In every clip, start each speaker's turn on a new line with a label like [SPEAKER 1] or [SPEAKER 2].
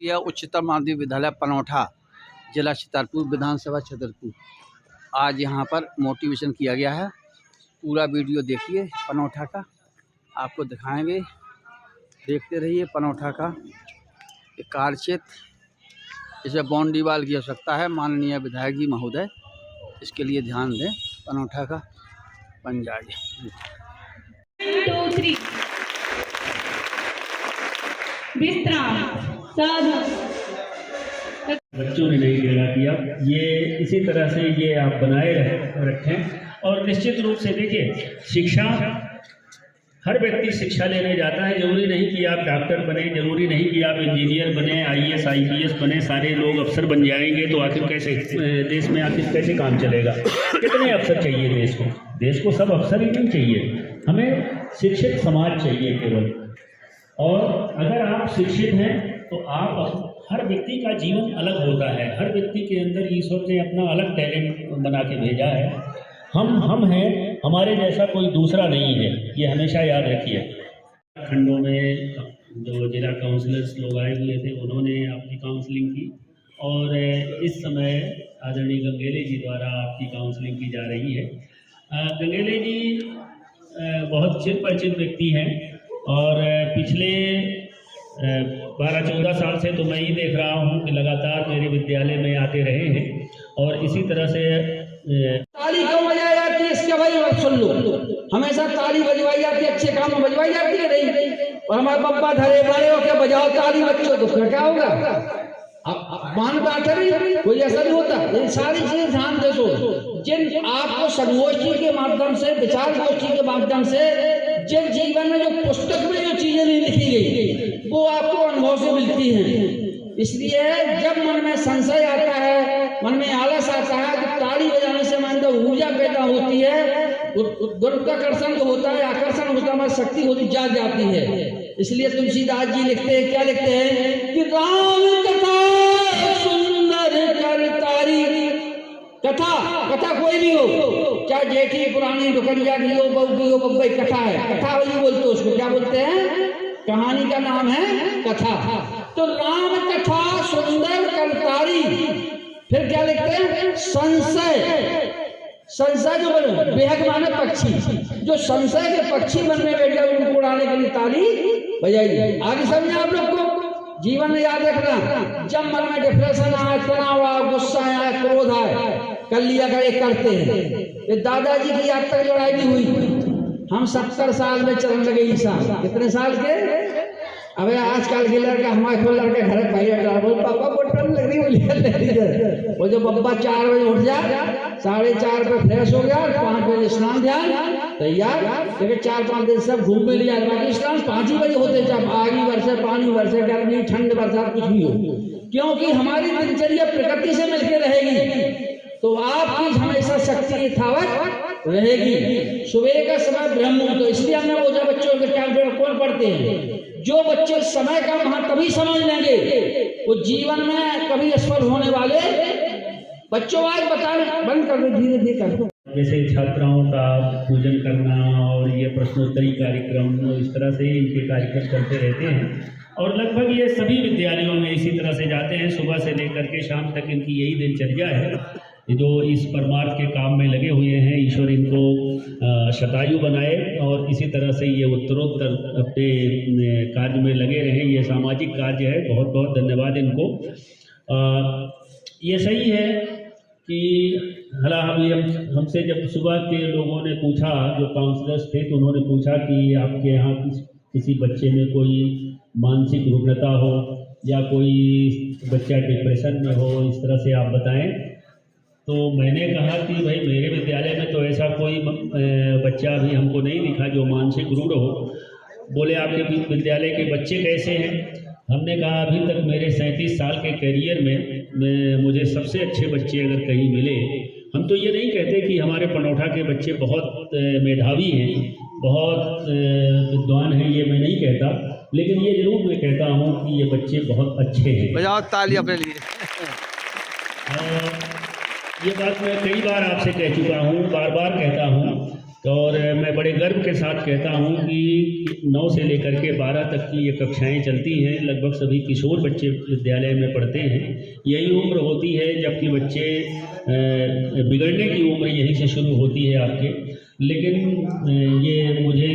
[SPEAKER 1] यह उच्चतर माध्यमिक विद्यालय पनौठा, जिला छतरपुर, विधानसभा छतरपुर। आज यहाँ पर मोटिवेशन किया गया है। पूरा वीडियो देखिए पनौठा का, आपको दिखाएंगे। देखते रहिए पनौठा का ये कार्यक्षेत्र। इसमें बाउंड्री वाल की आवश्यकता है। माननीय विधायक जी महोदय इसके लिए ध्यान दें, पनौठा का बन जाए।
[SPEAKER 2] 2 3 विश्राम साधन।
[SPEAKER 3] बच्चों ने नहीं टेढ़ा किया। ये इसी तरह से ये आप बनाए रखें। और निश्चित रूप से देखिए, शिक्षा, हर व्यक्ति शिक्षा लेने जाता है। जरूरी नहीं कि आप डॉक्टर बने, जरूरी नहीं कि आप इंजीनियर बने, IAS IPS बने, सारे लोग अफसर बन जाएंगे तो आखिर कैसे देश में आखिर कैसे काम चलेगा। कितने अफसर चाहिए देश को? देश को सब अफसर ही नहीं चाहिए, हमें शिक्षित समाज चाहिए केवल। और अगर आप शिक्षित हैं तो आप, हर व्यक्ति का जीवन अलग होता है। हर व्यक्ति के अंदर ईश्वर ने अपना अलग टैलेंट बना के भेजा है। हम हैं, हमारे जैसा कोई दूसरा नहीं है, ये हमेशा याद रखिए। खंडों में जो जिला काउंसलर्स लोग आए हुए थे उन्होंने अपनी काउंसलिंग की, और इस समय आदरणीय गंगेले जी द्वारा आपकी काउंसलिंग की जा रही है। गंगेले जी बहुत चिर परिचित व्यक्ति हैं, और पिछले 12-14 साल से तो मैं ही देख रहा हूँ कि लगातार मेरे विद्यालय में आते रहे हैं। और इसी तरह से
[SPEAKER 4] ताली क्यों बजाई जाती है इसके भाई मत सुन लो। हमेशा ताली बजवाई जाती है, अच्छे काम में बजवाई जाती है नहीं। और हमारे पप्पा धरे बड़े हो क्या बजाओ ताली बच्चों तो क्या होगा? मान बात है, कोई ऐसा नहीं होता। ये सारी चीजें ध्यान दे सो। जिन आपको संगोष्ठी के माध्यम से, विचार गोष्ठी के माध्यम से, जिन जीवन में जो पुस्तक में जो चीजें नहीं लिखी गई वो आपको अनुभव से मिलती हैं। इसलिए जब मन में संशय आता है, मन में आलस आता है, तो ताली बजाने से मन में ऊर्जा पैदा होती है, गुरुत्वाकर्षण जो होता है, आकर्षण होता है, हमारी शक्ति होती जाग जाती है। इसलिए तुलसीदास जी लिखते हैं, क्या लिखते हैं कि राम कथा सुंदर कर तारी। कथा कोई भी हो, चाहे जेठी पुरानी दुकनिया की हो, बहू की हो, बब्बई, कथा है। कथा वही बोलते हैं, उसको क्या बोलते हैं? कहानी का नाम है कथा। तो राम कथा सुंदर करतारी। फिर क्या लिखते हैं? संशय जो बने बेहद माने पक्षी, जो संशय के पक्षी बनने बैठे उनको उड़ाने के लिए ताली बजाइए। आगे समझे आप लोग को? जीवन में याद रखना, जब मन में डिप्रेशन आए, तनाव आए, गुस्सा आए, क्रोध आए, कर लिया करते हैं। दादाजी की आज तक लड़ाई नहीं हुई। हम 70 साल में चलने लगे ईसा। कितने साल के? अबे आजकल के लड़का, हमारे को लड़के घर बोल पापा वो ठंड लग रही। वो जो बब्बा 4 बजे उठ जा, 4:30 पे फ्रेश हो गया, 5 बजे स्नान ध्यान तैयार, लेकिन 4-5 दिन सब घूम में लिया। बाकी स्नान 5 ही बजे होते, चाहे आगी बरसे, पानी बरसे, गर्मी ठंड बरसात कुछ भी हो, क्योंकि हमारी दिनचर्या प्रकृति से मिलकर रहेगी। तो आपकी हमेशा शक्ति यथावत रहेगी। सुबह का समय ब्रह्म, तो इसलिए हमने बोझा बच्चों के टाइम कौन पढ़ते हैं? जो बच्चे समय का वहां तभी समझ लेंगे वो जीवन में कभी असफल होने वाले बच्चों। आज बताने बंद कर दो, धीरे धीरे कर दो।
[SPEAKER 3] जैसे छात्राओं का पूजन करना और ये प्रश्नोत्तरी कार्यक्रम, इस तरह से इनके कार्यक्रम चलते रहते हैं। और लगभग ये सभी विद्यालयों में इसी तरह से जाते हैं। सुबह से लेकर के शाम तक इनकी यही दिनचर्या है, जो इस परमार्थ के काम में लगे हुए हैं। ईश्वर इनको शतायु बनाए और इसी तरह से ये उत्तरोत्तर अपने कार्य में लगे रहें। ये सामाजिक कार्य है, बहुत बहुत धन्यवाद इनको। ये सही है कि हला हमसे जब सुबह के लोगों ने पूछा, जो काउंसलर्स थे, तो उन्होंने पूछा कि आपके यहाँ किसी बच्चे में कोई मानसिक रुग्णता हो या कोई बच्चा डिप्रेशन में हो, इस तरह से आप बताएं। तो मैंने कहा कि भाई मेरे विद्यालय में तो ऐसा कोई बच्चा अभी हमको नहीं दिखा जो मानसिक रूढ़ हो। बोले आपके विद्यालय के बच्चे कैसे हैं? हमने कहा अभी तक मेरे 37 साल के करियर में मुझे सबसे अच्छे बच्चे अगर कहीं मिले, हम तो ये नहीं कहते कि हमारे पनौठा के बच्चे बहुत मेधावी हैं, बहुत विद्वान हैं, ये मैं नहीं कहता, लेकिन ये जरूर मैं कहता हूँ कि ये बच्चे बहुत अच्छे हैं।
[SPEAKER 1] बजाओ ताली अपने लिए।
[SPEAKER 3] ये बात मैं कई बार आपसे कह चुका हूँ, बार बार कहता हूँ और मैं बड़े गर्व के साथ कहता हूँ कि 9 से लेकर के 12 तक की ये कक्षाएं चलती हैं। लगभग सभी किशोर बच्चे विद्यालय में पढ़ते हैं। यही उम्र होती है जबकि बच्चे बिगड़ने की उम्र यहीं से शुरू होती है आपके। लेकिन ये मुझे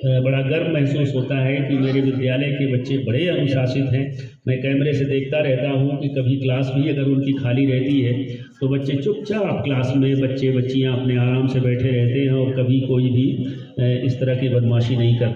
[SPEAKER 3] बड़ा गर्व महसूस होता है कि मेरे विद्यालय के बच्चे बड़े अनुशासित हैं। मैं कैमरे से देखता रहता हूँ कि कभी क्लास भी अगर उनकी खाली रहती है तो बच्चे चुपचाप क्लास में बच्चियाँ अपने आराम से बैठे रहते हैं और कभी कोई भी इस तरह की बदमाशी नहीं करते।